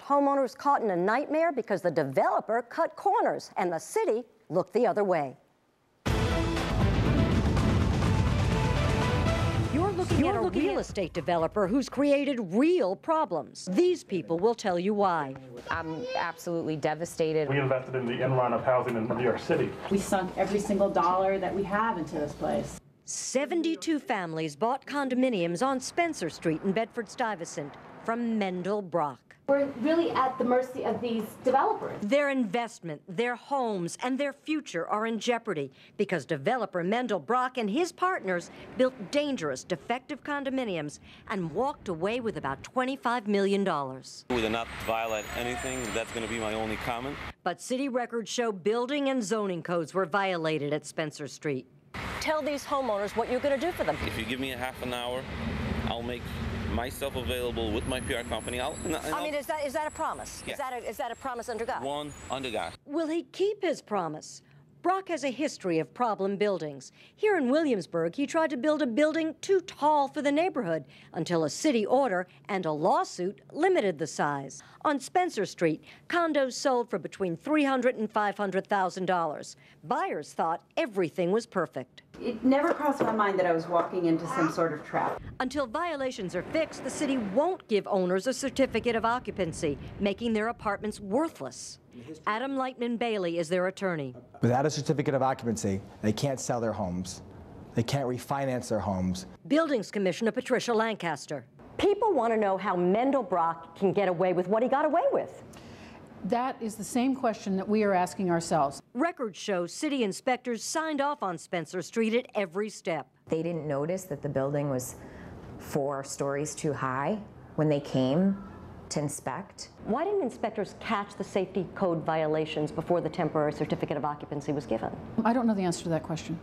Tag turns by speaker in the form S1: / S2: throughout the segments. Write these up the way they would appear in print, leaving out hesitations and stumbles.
S1: homeowners caught in a nightmare because the developer cut corners and the city looked the other way. You're looking at a real estate developer who's created real problems. These people will tell you why.
S2: I'm absolutely devastated.
S3: We invested in the end run of housing in New York City.
S4: We sunk every single dollar that we have into this place.
S1: 72 families bought condominiums on Spencer Street in Bedford-Stuyvesant from Mendel Brach.
S5: We're really at the mercy of these developers.
S1: Their investment, their homes, and their future are in jeopardy because developer Mendel Brach and his partners built dangerous, defective condominiums and walked away with about $25 million.
S6: We did not violate anything. That's going to be my only comment.
S1: But city records show building and zoning codes were violated at Spencer Street. Tell these homeowners what you're going to do for them.
S6: If you give me a half an hour, I'll make myself available with my PR company. I mean,
S1: is that a promise?
S6: Yeah.
S1: Is that a promise under God?
S6: One under God.
S1: Will he keep his promise? Brach has a history of problem buildings. Here in Williamsburg, he tried to build a building too tall for the neighborhood until a city order and a lawsuit limited the size. On Spencer Street, condos sold for between $300,000 and $500,000. Buyers thought everything was perfect.
S4: It never crossed my mind that I was walking into some sort of trap.
S1: Until violations are fixed, the city won't give owners a certificate of occupancy, making their apartments worthless. Adam Lightman Bailey is their attorney.
S7: Without a certificate of occupancy, they can't sell their homes. They can't refinance their homes.
S1: Buildings Commissioner Patricia Lancaster. People want to know how Mendel Brach can get away with what he got away with.
S8: That is the same question that we are asking ourselves.
S1: Records show city inspectors signed off on Spencer Street at every step.
S2: They didn't notice that the building was 4 stories too high when they came to inspect.
S1: Why didn't inspectors catch the safety code violations before the temporary certificate of occupancy was given?
S8: I don't know the answer to that question.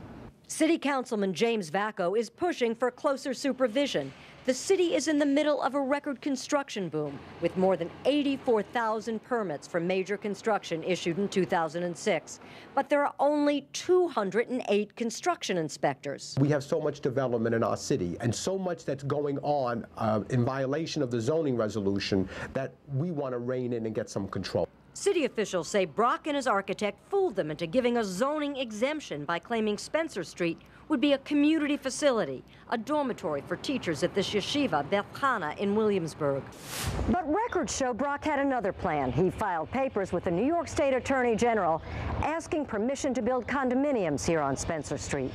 S1: City Councilman James Vacco is pushing for closer supervision. The city is in the middle of a record construction boom, with more than 84,000 permits for major construction issued in 2006. But there are only 208 construction inspectors.
S9: We have so much development in our city and so much that's going on in violation of the zoning resolution that we want to rein in and get some control.
S1: City officials say Brach and his architect fooled them into giving a zoning exemption by claiming Spencer Street would be a community facility, a dormitory for teachers at this yeshiva, Beth Chana, in Williamsburg. But records show Brach had another plan. He filed papers with the New York State Attorney General asking permission to build condominiums here on Spencer Street.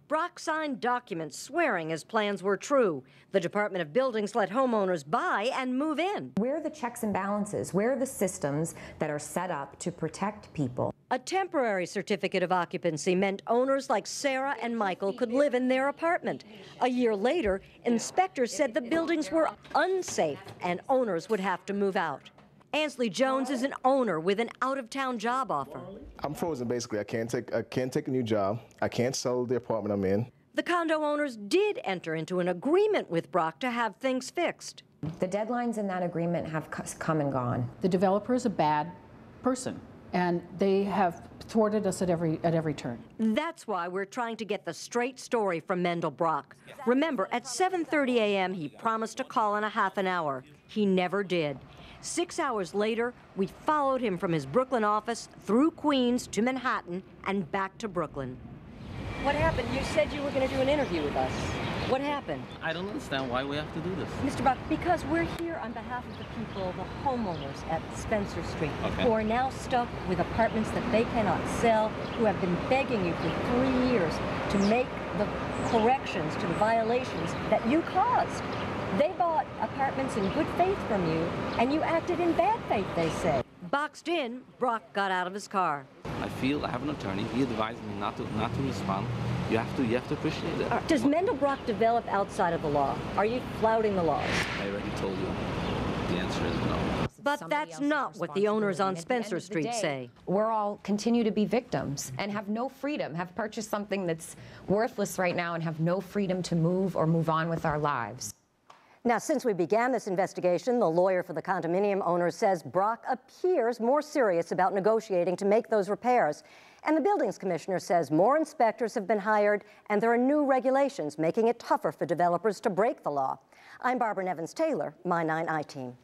S1: Brach signed documents swearing his plans were true. The Department of Buildings let homeowners buy and move in.
S2: Where are the checks and balances? Where are the systems that are set up to protect people?
S1: A temporary certificate of occupancy meant owners like Sarah and Michael could live in their apartment. A year later, inspectors said the buildings were unsafe and owners would have to move out. Ansley Jones is an owner with an out-of-town job offer.
S10: I'm frozen, basically. I can't take a new job. I can't sell the apartment I'm in.
S1: The condo owners did enter into an agreement with Brach to have things fixed.
S2: The deadlines in that agreement have come and gone.
S8: The developer is a bad person, and they have thwarted us at every turn.
S1: That's why we're trying to get the straight story from Mendel Brach. Remember, at 7:30 a.m., he promised to call in a half an hour. He never did. 6 hours later, we followed him from his Brooklyn office through Queens to Manhattan and back to Brooklyn. What happened? You said you were going to do an interview with us. What happened?
S11: I don't understand why we have to do this.
S1: Mr. Brach, because we're here on behalf of the people, the homeowners at Spencer Street, who are now stuck with apartments that they cannot sell, who have been begging you for 3 years to make the corrections to the violations that you caused. They bought apartments in good faith from you, and you acted in bad faith, they say. Boxed in, Brach got out of his car.
S11: I have an attorney. He advised me not to respond. You have to appreciate it.
S1: Does Mendel Brach develop outside of the law? Are you flouting the laws?
S11: I already told you. The answer is no.
S1: But that's not what the owners on Spencer Street say.
S2: We're all continue to be victims and have no freedom, have purchased something that's worthless right now and have no freedom to move or move on with our lives.
S1: Now, since we began this investigation, the lawyer for the condominium owners says Brach appears more serious about negotiating to make those repairs. And the buildings commissioner says more inspectors have been hired and there are new regulations making it tougher for developers to break the law. I'm Barbara Nevins-Taylor, My 9 I-Team.